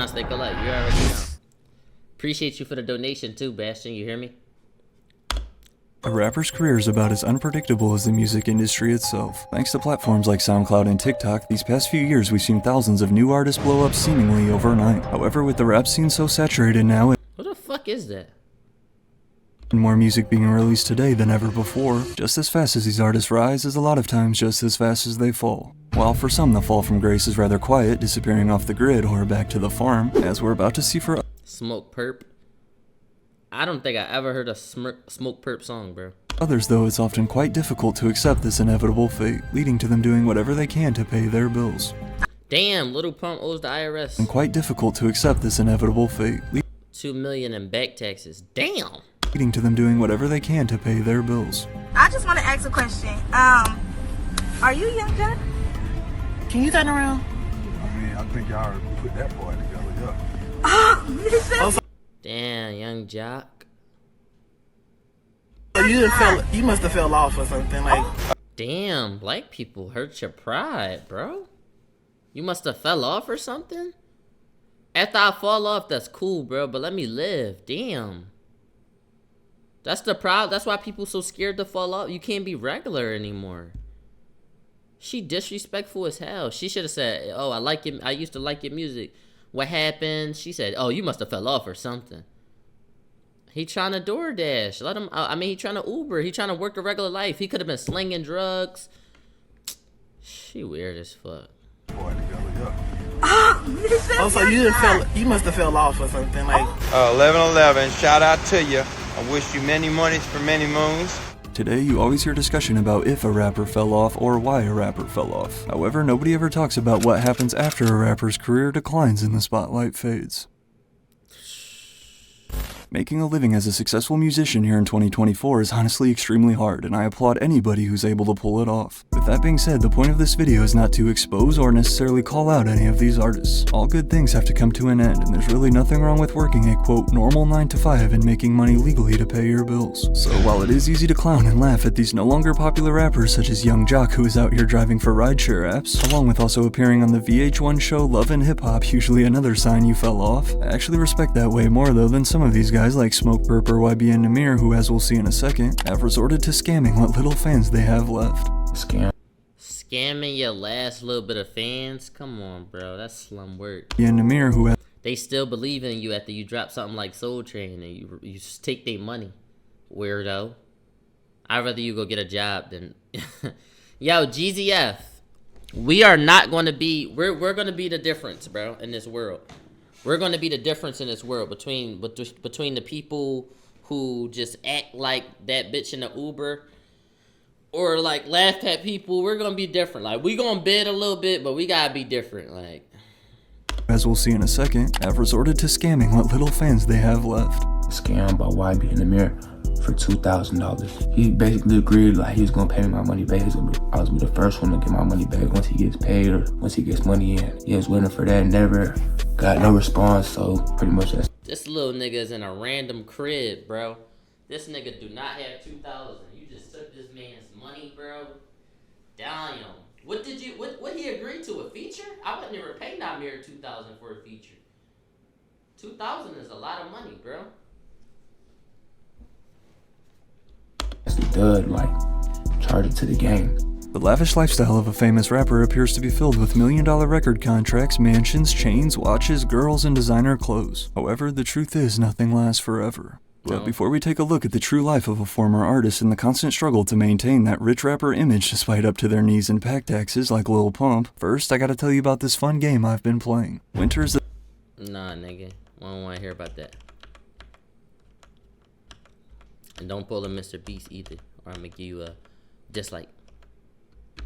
Namaste, good luck. You already know. Appreciate you for the donation too, Bastion. You hear me? A rapper's career is about as unpredictable as the music industry itself. Thanks to platforms like SoundCloud and TikTok, these past few years we've seen thousands of new artists blow up seemingly overnight. However, with the rap scene so saturated now, What the fuck is that? and more music being released today than ever before, just as fast as these artists rise is a lot of times just as fast as they fall. While for some the fall from grace is rather quiet, disappearing off the grid or back to the farm, as we're about to see for Smoke Perp. I don't think I ever heard a Smoke Perp song, bro. others though, it's often quite difficult to accept this inevitable fate, leading to them doing whatever they can to pay their bills. Damn, Little Pump owes the IRS. And quite difficult to accept this inevitable fate, $2 million in back taxes. Damn. leading to them doing whatever they can to pay their bills. I just want to ask a question. Are you Young Jack? Can you turn around? I mean, I think y'all already put that boy together, yeah. Oh, Damn, Young Jock. You must have fell off or something. Like, Damn, black people hurt your pride, bro. You must have fell off or something? After I fall off, that's cool, bro, but let me live. Damn. That's the problem. That's why people so scared to fall off. You can't be regular anymore. She disrespectful as hell. She should have said, oh, I like it. I used to like your music. What happened? She said, oh, you must have fell off or something. He trying to DoorDash. Let him, I mean, he trying to Uber. He trying to work a regular life. He could have been slinging drugs. She weird as fuck. Boy together, yeah. oh, so you must have fell off or something. Like, 1111, shout out to you. I wish you many monies for many moons. Today, you always hear discussion about if a rapper fell off or why a rapper fell off. However, nobody ever talks about what happens after a rapper's career declines and the spotlight fades. Making a living as a successful musician here in 2024 is honestly extremely hard, and I applaud anybody who's able to pull it off. With that being said, the point of this video is not to expose or necessarily call out any of these artists. All good things have to come to an end, and there's really nothing wrong with working a quote normal 9 to 5 and making money legally to pay your bills. So while it is easy to clown and laugh at these no longer popular rappers such as Young Jock, who is out here driving for rideshare apps, along with also appearing on the VH1 show Love and Hip Hop, usually another sign you fell off, I actually respect that way more though than some of these guys like Smoke Perp or YBN Namir, who, as we'll see in a second, have resorted to scamming what little fans they have left. Scamming your last little bit of fans? Come on, bro. That's slum work. YBN Namir, who has They still believe in you after you drop something like Soul Train and you just take their money. Weirdo. I'd rather you go get a job than... Yo, GZF. We are not going to be... We're going to be the difference, bro, in this world. We're going to be the difference in this world between the people who just act like that bitch in the Uber or like laugh at people. We're going to be different. Like, we going to bid a little bit, but we got to be different. Like, as we'll see in a second, have resorted to scamming what little fans they have left. Scammed by YB in the mirror for $2,000. He basically agreed like he was gonna pay me my money back. I was gonna be the first one to get my money back once he gets paid or once he gets money in. He was waiting for that, never got no response, so pretty much that's... This little nigga is in a random crib, bro. This nigga do not have 2,000. You just took this man's money, bro. Damn. What he agreed to, a feature? I would never pay Namir 2,000 for a feature. 2,000 is a lot of money, bro. That's the dud, like, charge it to the game. The lavish lifestyle of a famous rapper appears to be filled with million-dollar record contracts, mansions, chains, watches, girls, and designer clothes. However, the truth is nothing lasts forever. But before we take a look at the true life of a former artist and the constant struggle to maintain that rich rapper image despite up to their knees in pack taxes like Lil Pump, first I gotta tell you about this fun game I've been playing. Winter is the... Nah, nigga. I don't want to hear about that. And don't pull a Mr. Beast either, or I'm gonna give you a dislike.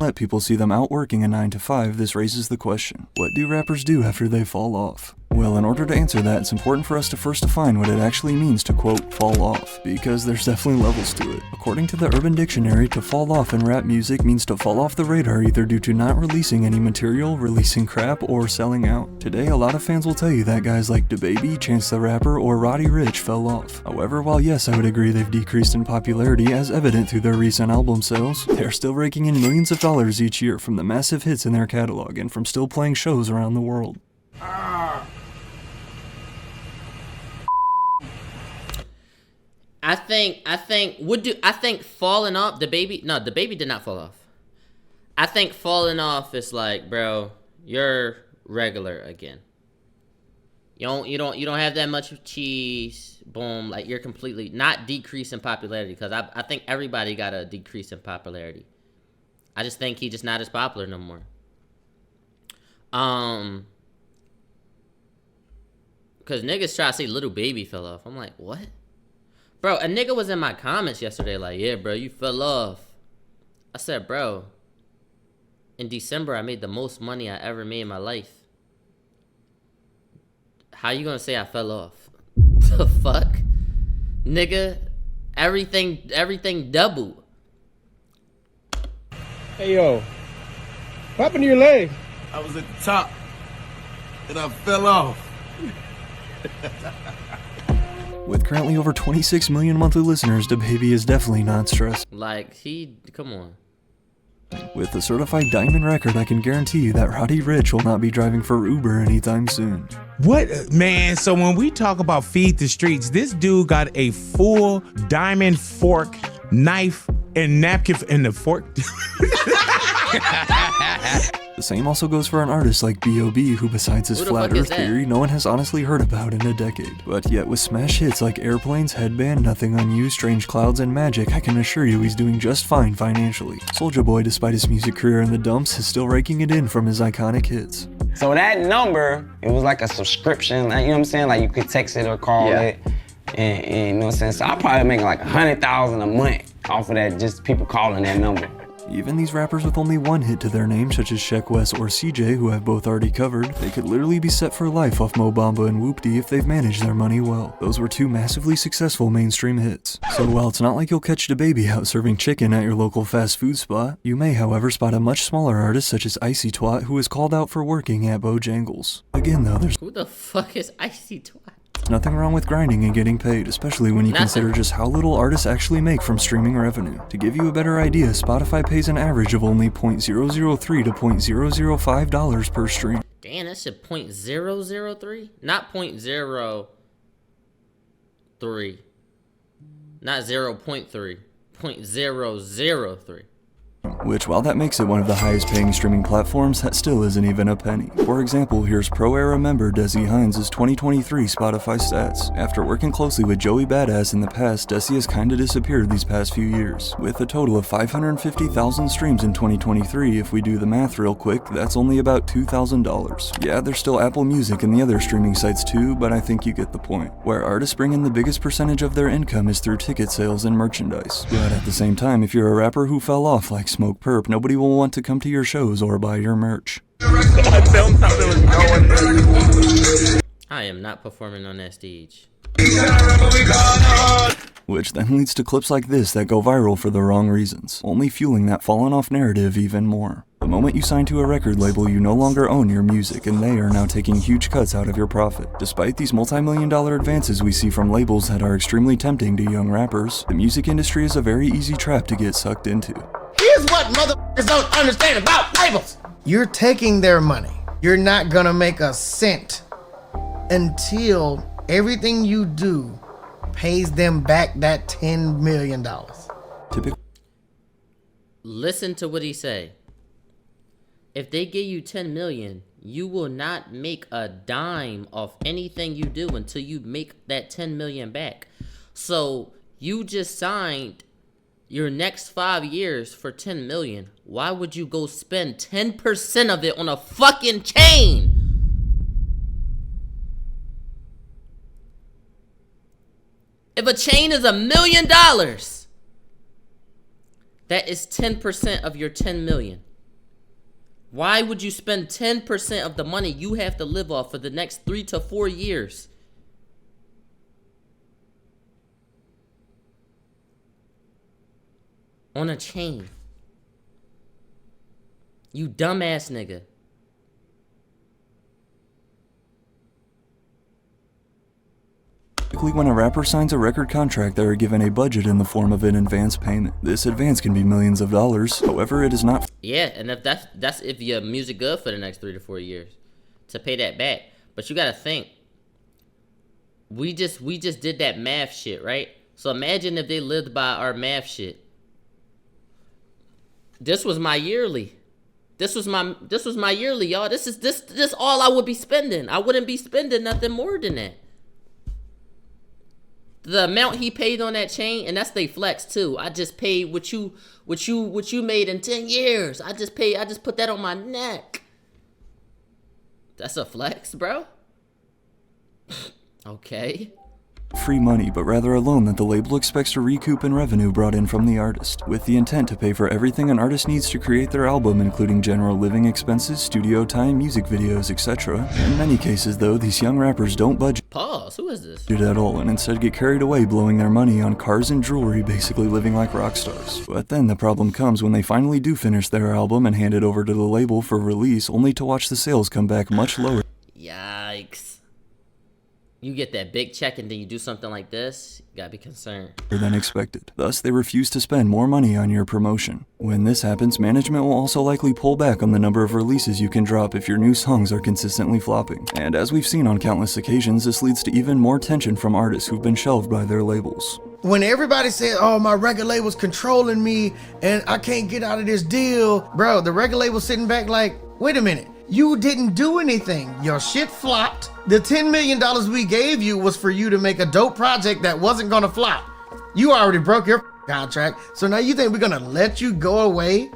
Let people see them out working a 9 to 5, this raises the question, what do rappers do after they fall off? Well, in order to answer that, it's important for us to first define what it actually means to, quote, fall off, because there's definitely levels to it. According to the Urban Dictionary, to fall off in rap music means to fall off the radar either due to not releasing any material, releasing crap, or selling out. Today, a lot of fans will tell you that guys like DaBaby, Chance the Rapper, or Roddy Ricch fell off. However, while yes, I would agree they've decreased in popularity as evident through their recent album sales, they're still raking in millions of dollars each year from the massive hits in their catalog and from still playing shows around the world. I think falling off, the baby did not fall off. I think falling off is like, bro, you're regular again. You don't have that much cheese. Boom, like you're completely not decrease in popularity, because I think everybody got a decrease in popularity. I just think he's just not as popular no more. Cause niggas try to say Little Baby fell off. I'm like, what? Bro, a nigga was in my comments yesterday like, yeah, bro, you fell off. I said, bro, in December, I made the most money I ever made in my life. How you gonna say I fell off? The fuck? Nigga, everything doubled. Hey, yo. What happened to your leg? I was at the top, and I fell off. With currently over 26 million monthly listeners, DaBaby is definitely not stressed. Like, come on. With a certified diamond record, I can guarantee you that Roddy Ricch will not be driving for Uber anytime soon. What, man? So when we talk about feed the streets, this dude got a full diamond fork, knife, and napkin in the fork. The same also goes for an artist like B.O.B., who besides his flat earth theory, no one has honestly heard about in a decade. But yet with smash hits like Airplanes, Headband, Nothing on You, Strange Clouds, and Magic, I can assure you he's doing just fine financially. Soulja Boy, despite his music career in the dumps, is still raking it in from his iconic hits. So that number, it was like a subscription, like, you know what I'm saying? Like you could text it or call it, and you know what I'm saying? So I'll probably make like $100,000 a month off of that, just people calling that number. Even these rappers with only one hit to their name, such as Sheck Wes or CJ, who I've both already covered, they could literally be set for life off Mo Bamba and Whoopty if they've managed their money well. Those were two massively successful mainstream hits. So while it's not like you'll catch DaBaby out serving chicken at your local fast food spot, you may however spot a much smaller artist such as Icy Twat, who is called out for working at Bojangles. Again though, there's Who the fuck is Icy Twat? nothing wrong with grinding and getting paid, especially when you consider just how little artists actually make from streaming revenue. To give you a better idea, Spotify pays an average of only $0.003 to $0.005 per stream. Damn, that shit .003? Not .03. Not 0.3. .003. Which, while that makes it one of the highest paying streaming platforms, that still isn't even a penny. For example, here's Pro Era member Desi Hines' 2023 Spotify stats. After working closely with Joey Badass in the past, Desi has kinda disappeared these past few years. With a total of 550,000 streams in 2023, if we do the math real quick, that's only about $2,000. Yeah, there's still Apple Music and the other streaming sites too, but I think you get the point. Where artists bring in the biggest percentage of their income is through ticket sales and merchandise. But at the same time, if you're a rapper who fell off like Smoke Perp, nobody will want to come to your shows or buy your merch. I am not performing on that stage. Which then leads to clips like this that go viral for the wrong reasons, only fueling that fallen off narrative even more. The moment you sign to a record label, you no longer own your music, and they are now taking huge cuts out of your profit. Despite these multi-million-dollar advances we see from labels that are extremely tempting to young rappers, the music industry is a very easy trap to get sucked into. Here's what motherfuckers don't understand about labels. You're taking their money. You're not gonna make a cent until everything you do pays them back that $10 million. Listen to what he say. If they give you 10 million, you will not make a dime off anything you do until you make that 10 million back. So you just signed your next 5 years for 10 million. Why would you go spend 10% of it on a fucking chain? If a chain is $1 million, that is 10% of your 10 million. Why would you spend 10% of the money you have to live off for the next 3 to 4 years? On a chain. You dumbass nigga. When a rapper signs a record contract, they are given a budget in the form of an advance payment. This advance can be millions of dollars, however it is not. Yeah, and if that's if your music good for the next 3 to 4 years to pay that back. But you gotta think, we just did that math shit, right? So imagine if they lived by our math shit. This was my yearly. This was my yearly, y'all. This all I would be spending. I wouldn't be spending nothing more than that. The amount he paid on that chain, and that's they flex too. I just paid what you made in 10 years. I just put that on my neck. That's a flex, bro. Okay. Free money, but rather a loan that the label expects to recoup in revenue brought in from the artist, with the intent to pay for everything an artist needs to create their album, including general living expenses, studio time, music videos, etc. In many cases, though, these young rappers don't budget Pause. Who is this? at all, and instead get carried away blowing their money on cars and jewelry, basically living like rock stars. But then the problem comes when they finally do finish their album and hand it over to the label for release, only to watch the sales come back much lower. Yikes. You get that big check and then you do something like this, you gotta be concerned. Than expected. Thus, they refuse to spend more money on your promotion. When this happens, management will also likely pull back on the number of releases you can drop if your new songs are consistently flopping. And as we've seen on countless occasions, this leads to even more tension from artists who've been shelved by their labels. When everybody said, oh, my record label's controlling me and I can't get out of this deal, bro, the record label's sitting back like, wait a minute. You didn't do anything. Your shit flopped. The $10 million we gave you was for you to make a dope project that wasn't gonna flop. You already broke your contract. So now you think we're gonna let you go away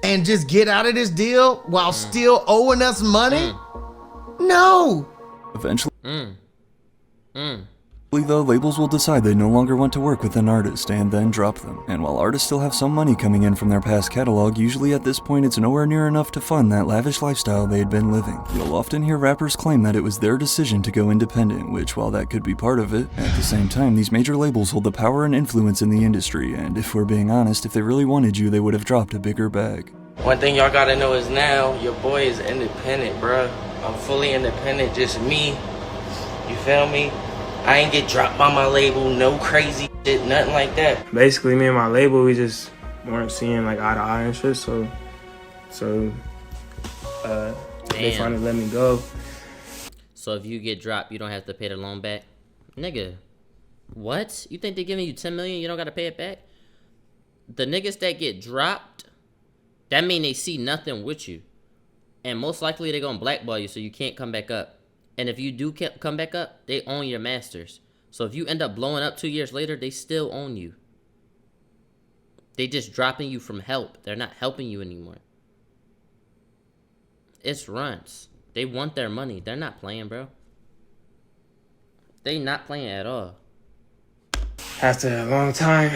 and just get out of this deal while still owing us money? No. Eventually, though, labels will decide they no longer want to work with an artist and then drop them. And while artists still have some money coming in from their past catalog, usually at this point it's nowhere near enough to fund that lavish lifestyle they had been living. You'll often hear rappers claim that it was their decision to go independent, which, while that could be part of it, at the same time these major labels hold the power and influence in the industry, and if we're being honest, if they really wanted you, they would have dropped a bigger bag. One thing y'all gotta know is now your boy is independent, bruh. I'm fully independent, just me. You feel me? I ain't get dropped by my label, no crazy shit, nothing like that. Basically, me and my label, we just weren't seeing like eye to eye and shit, so they finally let me go. So if you get dropped, you don't have to pay the loan back? Nigga, what? You think they're giving you $10 million, you don't gotta pay it back? The niggas that get dropped, that mean they see nothing with you. And most likely they're gonna blackball you so you can't come back up. And if you do come back up, they own your masters. So if you end up blowing up 2 years later, they still own you. They just dropping you from help. They're not helping you anymore. It's runs. They want their money. They're not playing, bro. They not playing at all. After a long time.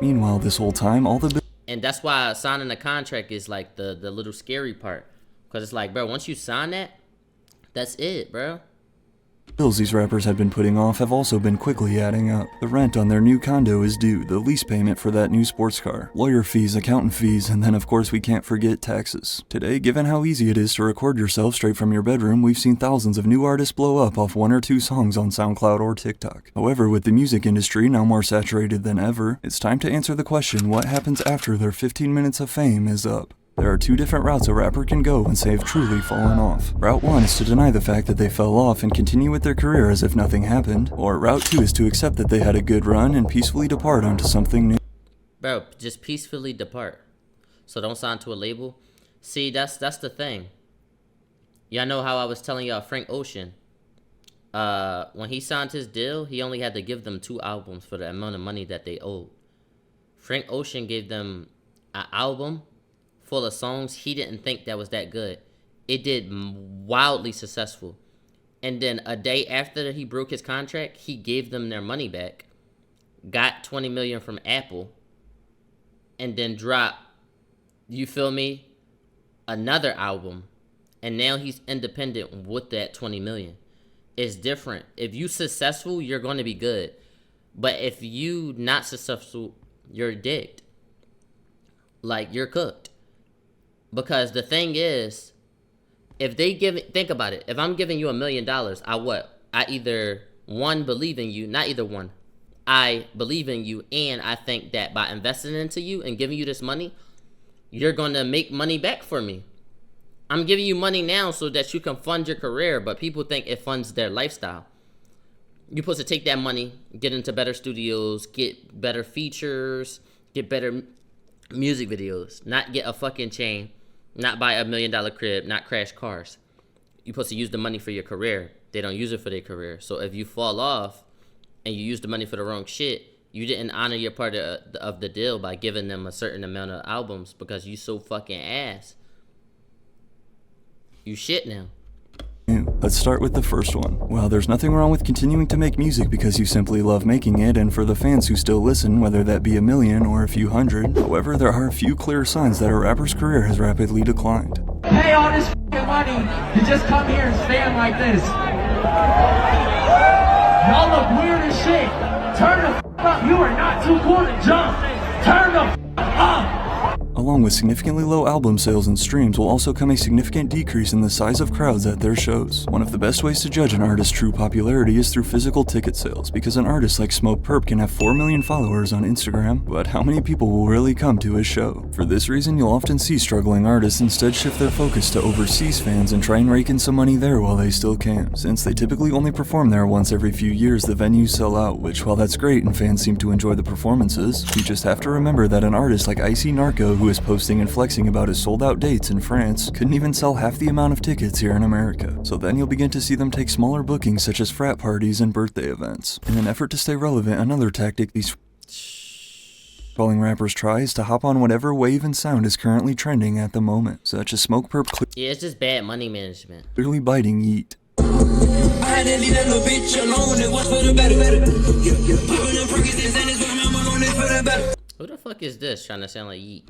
Meanwhile, this whole time, all the and that's why signing a contract is like the little scary part. Because it's like, bro, once you sign that, that's it, bro. bills these rappers had been putting off have also been quickly adding up. The rent on their new condo is due, the lease payment for that new sports car, lawyer fees, accountant fees, and then of course we can't forget taxes. Today, given how easy it is to record yourself straight from your bedroom, we've seen thousands of new artists blow up off 1 or 2 songs on SoundCloud or TikTok. However, with the music industry now more saturated than ever, it's time to answer the question, what happens after their 15 minutes of fame is up? There are 2 different routes a rapper can go once they have truly fallen off. Route 1 is to deny the fact that they fell off and continue with their career as if nothing happened, or Route 2 is to accept that they had a good run and peacefully depart onto something new. Bro, just peacefully depart. So don't sign to a label. See, that's the thing. Y'all know how I was telling y'all Frank Ocean. When he signed his deal, he only had to give them 2 albums for the amount of money that they owed. Frank Ocean gave them an album full of songs he didn't think that was that good. It did wildly successful. And then a day after he broke his contract, he gave them their money back, got $20 million from Apple, and then dropped, you feel me, another album. And now he's independent with that $20 million. It's different. If you successful, you're going to be good. But if you not successful, you're dicked. Like, you're cooked. Because the thing is, if they think about it, if I'm giving you $1 million, I either, 1, believe in you, not either one. I believe in you, and I think that by investing into you and giving you this money, you're going to make money back for me. I'm giving you money now so that you can fund your career, but people think it funds their lifestyle. You're supposed to take that money, get into better studios, get better features, get better music videos, not get a fucking chain, not buy $1 million crib, not crash cars. You're supposed to use the money for your career. They don't use it for their career. So if you fall off and you use the money for the wrong shit, you didn't honor your part of the deal by giving them a certain amount of albums because you so fucking ass. You shit now. Let's start with the first one. While there's nothing wrong with continuing to make music because you simply love making it, and for the fans who still listen, whether that be a million or a few hundred, however, there are a few clear signs that a rapper's career has rapidly declined. Pay all this money to just come here and stand like this. Y'all look weird as shit. Turn the up. You are not too cool to jump. Turn the up. Along with significantly low album sales and streams will also come a significant decrease in the size of crowds at their shows. One of the best ways to judge an artist's true popularity is through physical ticket sales, because an artist like Smoke Perp can have 4 million followers on Instagram, but how many people will really come to his show? For this reason, you'll often see struggling artists instead shift their focus to overseas fans and try and rake in some money there while they still can. Since they typically only perform there once every few years, the venues sell out, which while that's great and fans seem to enjoy the performances, you just have to remember that an artist like Icy Narco, who is posting and flexing about his sold-out dates in France, couldn't even sell half the amount of tickets here in America. So then you'll begin to see them take smaller bookings such as frat parties and birthday events. In an effort to stay relevant, another tactic these falling rappers try is to hop on whatever wave and sound is currently trending at the moment, such as Smoke Perp Yeah, it's just bad money management. clearly biting Yeet. I had to leave that little bitch alone. It was for the better. Popping them Perkins and it's what I'm on it for the better. Who the fuck is this trying to sound like Yeet?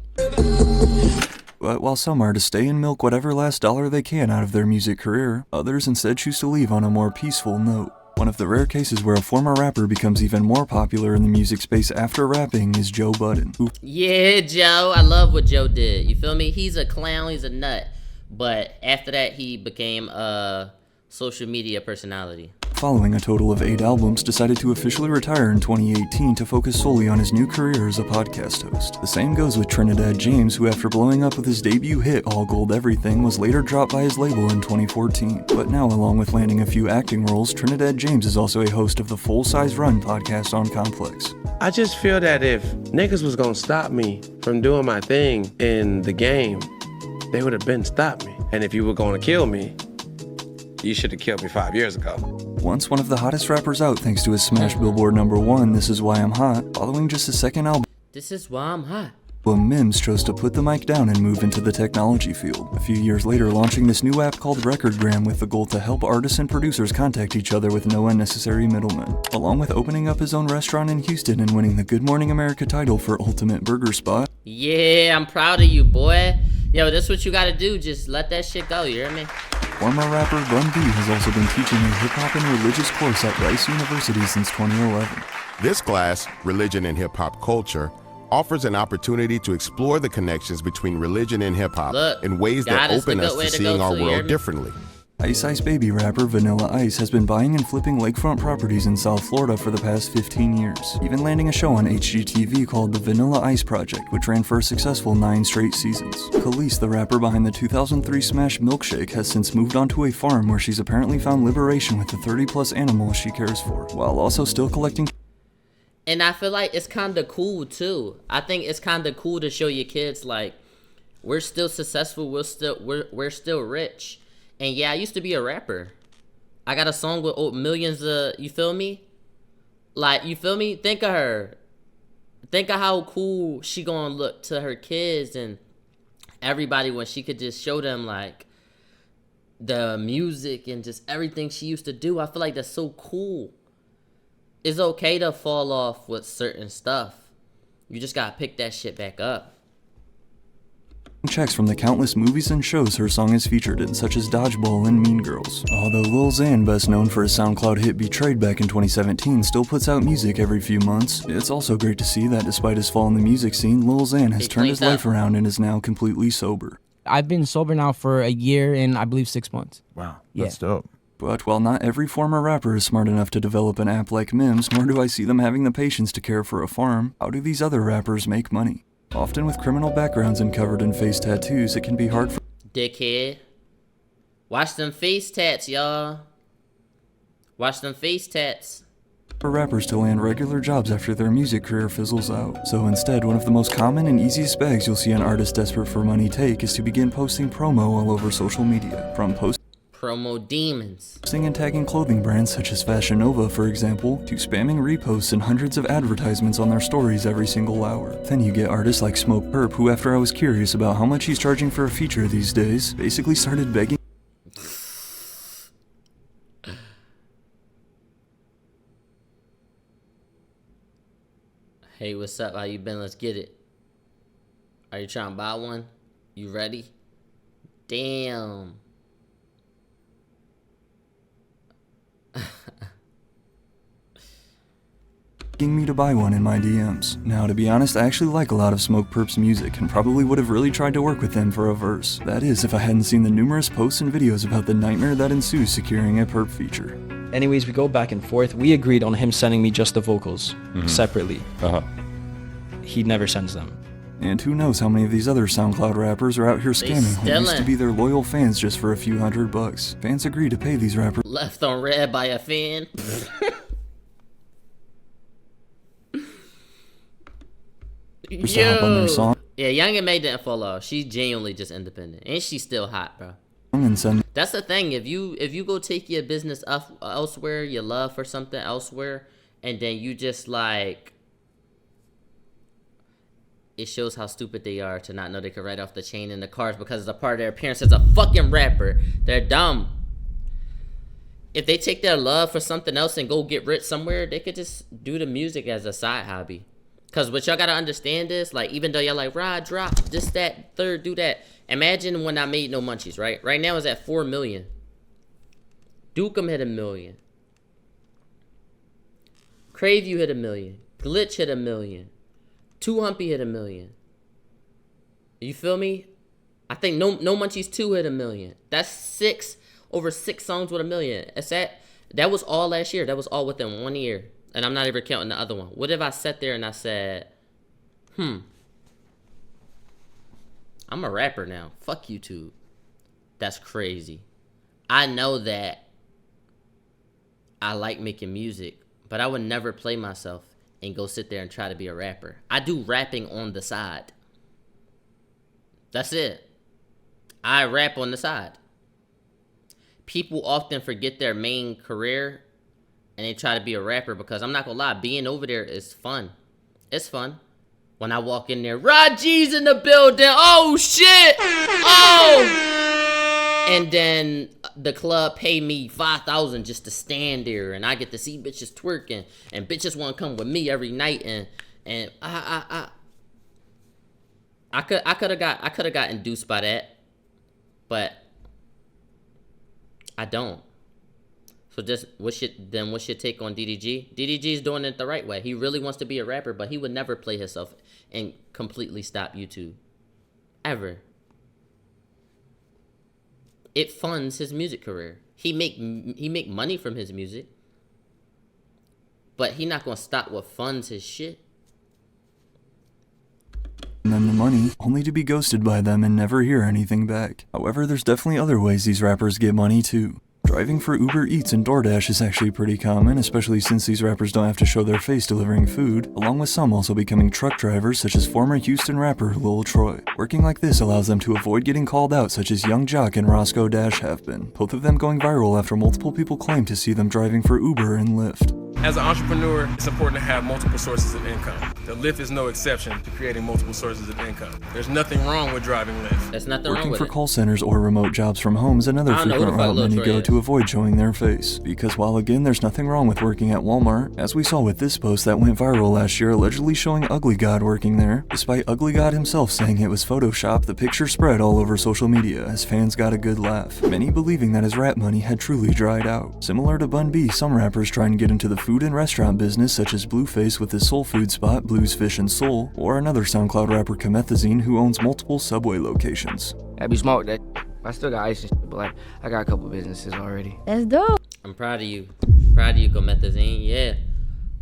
But while some artists stay and milk whatever last dollar they can out of their music career, others instead choose to leave on a more peaceful note. One of the rare cases where a former rapper becomes even more popular in the music space after rapping is Joe Budden, who Yeah, Joe. I love what Joe did. You feel me? He's a clown. He's a nut. But after that, he became a social media personality. following a total of 8 albums, decided to officially retire in 2018 to focus solely on his new career as a podcast host. The same goes with Trinidad James, who after blowing up with his debut hit All Gold Everything was later dropped by his label in 2014. But now, along with landing a few acting roles, Trinidad James is also a host of the Full Size Run podcast on Complex. I just feel that if niggas was gonna stop me from doing my thing in the game, they would have been stopped me. And if you were gonna kill me, you should have killed me 5 years ago. Once one of the hottest rappers out thanks to his smash Billboard #1, This Is Why I'm Hot, following just his second album, This is why I'm hot. Mims chose to put the mic down and move into the technology field. A few years later, launching this new app called Recordgram with the goal to help artists and producers contact each other with no unnecessary middlemen. Along with opening up his own restaurant in Houston and winning the Good Morning America title for Ultimate Burger Spot. Yeah, I'm proud of you, boy. Yo, that's what you gotta do. Just let that shit go, you hear me? Former rapper Bun B has also been teaching a hip-hop and religious course at Rice University since 2011. This class, Religion and Hip Hop Culture, offers an opportunity to explore the connections between religion and hip-hop in ways that open us to seeing our world differently. Ice Ice Baby rapper Vanilla Ice has been buying and flipping lakefront properties in South Florida for the past 15 years, even landing a show on HGTV called The Vanilla Ice Project, which ran for a successful 9 straight seasons. Khalees, the rapper behind the 2003 smash Milkshake, has since moved onto a farm where she's apparently found liberation with the 30-plus animals she cares for, while also still collecting. And I feel like it's kind of cool too. I think it's kind of cool to show your kids like we're still successful, we're still rich. And yeah, I used to be a rapper. I got a song with millions of, you feel me? Like, you feel me? Think of her. Think of how cool she gonna look to her kids and everybody when she could just show them like the music and just everything she used to do. I feel like that's so cool. It's okay to fall off with certain stuff. You just gotta pick that shit back up. Checks from the countless movies and shows her song is featured in, such as Dodgeball and Mean Girls. Although Lil Xan, best known for his SoundCloud hit Betrayed back in 2017, still puts out music every few months, it's also great to see that despite his fall in the music scene, Lil Xan has turned his life around and is now completely sober. I've been sober now for a year and I believe 6 months. Wow, that's dope. But while not every former rapper is smart enough to develop an app like Mims, nor do I see them having the patience to care for a farm, how do these other rappers make money? Often with criminal backgrounds and covered in face tattoos, it can be hard for Dickhead. Watch them face tats, y'all. Watch them face tats. for rappers to land regular jobs after their music career fizzles out. So instead, one of the most common and easiest bags you'll see an artist desperate for money take is to begin posting promo all over social media. From promo demons. Posting and tagging clothing brands such as Fashion Nova, for example, to spamming reposts and hundreds of advertisements on their stories every single hour. Then you get artists like Smoke Perp, who after I was curious about how much he's charging for a feature these days, basically started begging. Hey, what's up? How you been? Let's get it. Are you trying to buy one? You ready? Damn. Asking me to buy one in my DMs. Now, to be honest, I actually like a lot of Smoke Perp's music and probably would have really tried to work with him for a verse. That is, if I hadn't seen the numerous posts and videos about the nightmare that ensues securing a Perp feature. Anyways, we go back and forth. We agreed on him sending me just the vocals separately. He never sends them. And who knows how many of these other SoundCloud rappers are out here scamming who used to be their loyal fans just for a few $100. Fans agree to pay these rappers. Left on red by a fan. Yo. Yeah, Young and May didn't fall off. She's genuinely just independent, and she's still hot, bro. That's the thing. If you go take your business elsewhere, your love for something elsewhere, and then you just like, it shows how stupid they are to not know they could write off the chain in the cars because it's a part of their appearance as a fucking rapper. They're dumb. If they take their love for something else and go get rich somewhere, they could just do the music as a side hobby. Because what y'all got to understand is, like, even though y'all like, Raud, drop this, that, third, do that. Imagine when I made No Munchies, right? Right now it's at 4 million. Dukem hit 1 million. Crave You hit 1 million. Glitch hit 1 million. 2 Humpy hit 1 million. You feel me? I think No Munchies 2 hit 1 million. That's over 6 songs with 1 million. That was all last year. That was all within 1 year. And I'm not even counting the other one. What if I sat there and I said, I'm a rapper now. Fuck YouTube. That's crazy. I know that I like making music, but I would never play myself and go sit there and try to be a rapper. I do rapping on the side. That's it. I rap on the side. People often forget their main career and they try to be a rapper because I'm not gonna lie, being over there is fun. It's fun. When I walk in there, raudxgeezz in the building. Oh shit! Oh! And then the club pay me $5,000 just to stand there, and I get to see bitches twerking, and bitches want to come with me every night, and I could have got induced by that, but I don't. So just what's your take on DDG? DDG is doing it the right way. He really wants to be a rapper, but he would never play himself and completely stop YouTube. Ever. It funds his music career. He make money from his music, but he not gonna stop what funds his shit. And then the money, only to be ghosted by them and never hear anything back. However, there's definitely other ways these rappers get money too. Driving for Uber Eats and DoorDash is actually pretty common, especially since these rappers don't have to show their face delivering food, along with some also becoming truck drivers such as former Houston rapper Lil Troy. Working like this allows them to avoid getting called out such as Young Jock and Roscoe Dash have been, both of them going viral after multiple people claim to see them driving for Uber and Lyft. As an entrepreneur, it's important to have multiple sources of income. The Lyft is no exception to creating multiple sources of income. There's nothing wrong with driving Lyft. There's nothing wrong with it. Working for call centers or remote jobs from home is another frequent route many go to avoid showing their face. Because while again, there's nothing wrong with working at Walmart, as we saw with this post that went viral last year allegedly showing Ugly God working there, despite Ugly God himself saying it was Photoshop, the picture spread all over social media as fans got a good laugh, many believing that his rap money had truly dried out. Similar to Bun B, some rappers try and get into the food and restaurant business such as Blueface with his soul food spot Blues Fish and Soul, or another SoundCloud rapper Comethazine who owns multiple Subway locations. I be smoked that. I still got ice and shit, but like I got a couple businesses already. That's dope. I'm proud of you. Proud of you, Comethazine. Yeah.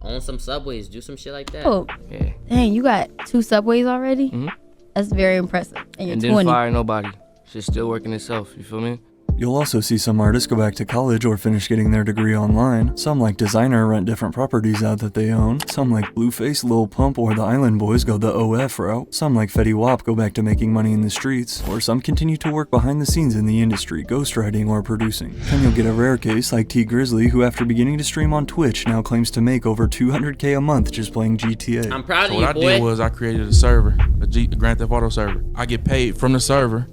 Own some Subways. Do some shit like that. Oh. Yeah. Dang, you got 2 Subways already? That's very impressive. And you're 20. Didn't fire nobody. Shit's still working itself. You feel me? You'll also see some artists go back to college or finish getting their degree online. Some like Designer rent different properties out that they own. Some like Blueface, Lil Pump, or the Island Boys go the OF route. Some like Fetty Wap go back to making money in the streets. Or some continue to work behind the scenes in the industry, ghostwriting or producing. Then you'll get a rare case like T Grizzly, who after beginning to stream on Twitch now claims to make over $200K a month just playing GTA. I'm proud of you, what I did was I created a server, a Grand Theft Auto server. I get paid from the server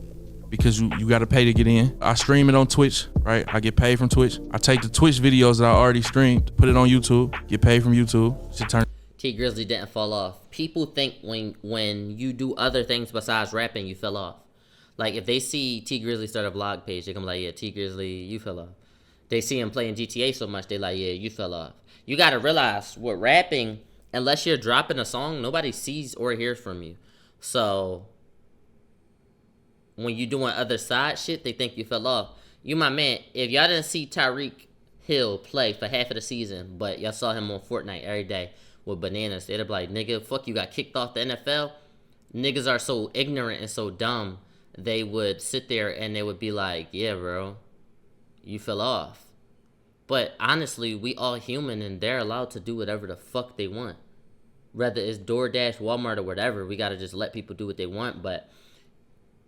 because you got to pay to get in. I stream it on Twitch, right? I get paid from Twitch. I take the Twitch videos that I already streamed, put it on YouTube, get paid from YouTube. T Grizzly didn't fall off. People think when you do other things besides rapping, you fell off. Like if they see T Grizzly start a vlog page, they come like, yeah, T Grizzly, you fell off. They see him playing GTA so much, they like, yeah, you fell off. You got to realize with rapping, unless you're dropping a song, nobody sees or hears from you. So when you doing other side shit, they think you fell off. You my man, if y'all didn't see Tyreek Hill play for half of the season, but y'all saw him on Fortnite every day with bananas, they'd be like, nigga, fuck, you got kicked off the NFL. Niggas are so ignorant and so dumb, they would sit there and they would be like, yeah, bro, you fell off. But honestly, we all human and they're allowed to do whatever the fuck they want. Whether it's DoorDash, Walmart, or whatever, we gotta just let people do what they want. But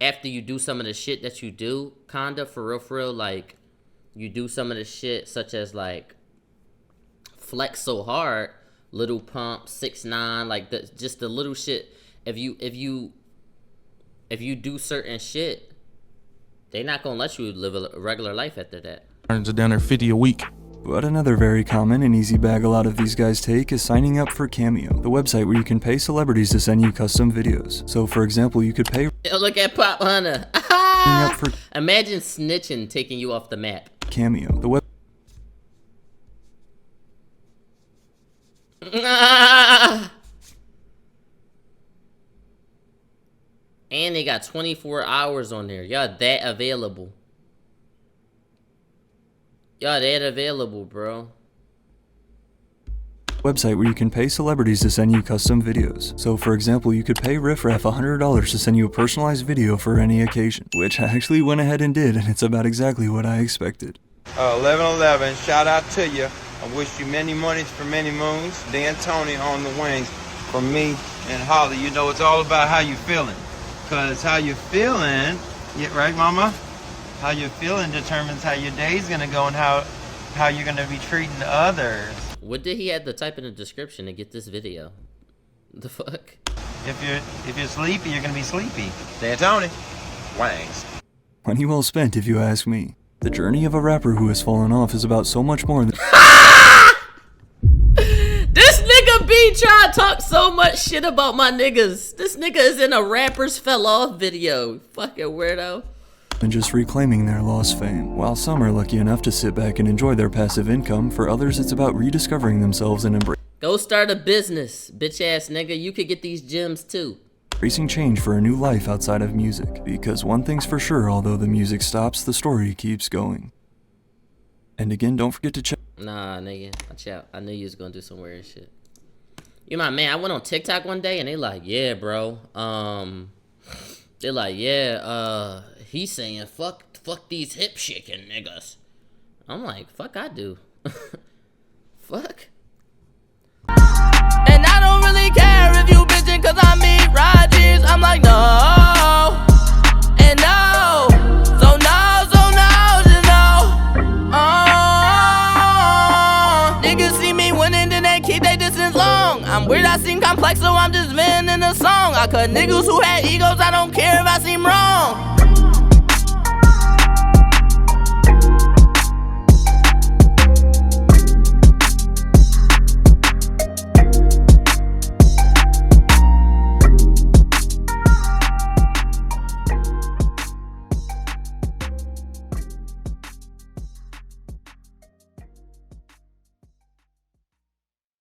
after you do some of the shit that you do, kinda, for real, like, you do some of the shit such as, like, flex so hard, Little Pump, 6ix9ine, like, just the little shit. If you do certain shit, they not gonna let you live a regular life after that. Turns it down there 50 a week. But another very common and easy bag a lot of these guys take is signing up for Cameo, the website where you can pay celebrities to send you custom videos. So for example, you could pay... Yo, look at Pop Hunter. Imagine snitching taking you off the map. Cameo, the web... And they got 24 hours on there. Y'all that available. Y'all that available, bro. Website where you can pay celebrities to send you custom videos. So for example, you could pay Riff Raff $100 to send you a personalized video for any occasion, which I actually went ahead and did, and it's about exactly what I expected. 1111, shout out to you. I wish you many monies for many moons. Dan Tony on the wings. From me and Holly, you know it's all about how you feeling. Cause how you feeling, yeah, right, mama? How you feeling determines how your day's gonna go and how you're gonna be treating others. What did he have to type in the description to get this video? The fuck? If you're sleepy, you're gonna be sleepy. Dan Tony, wangs. Money well spent, if you ask me. The journey of a rapper who has fallen off is about so much more than... This nigga B try to talk so much shit about my niggas. This nigga is in a rappers fell off video. Fucking weirdo. And just reclaiming their lost fame. While some are lucky enough to sit back and enjoy their passive income, for others it's about rediscovering themselves and go start a business, bitch ass nigga. You could get these gems too. Embracing change for a new life outside of music. Because one thing's for sure, although the music stops, the story keeps going. And again, don't forget to check. Nah, nigga, watch out. I knew you was gonna do some weird shit. You my man, I went on TikTok one day and they like, yeah, bro. They're like, yeah, he's saying fuck these hip shaking niggas. I'm like, fuck I do. Fuck. And I don't really care if you bitchin' cause I meet raudxgeezz. I'm like, no. And no. So no, just no. Niggas see me winning, then they keep their distance long. I'm weird, I seem complex, so I'm just venting a song. I cut niggas who had egos, I don't care if I seem wrong.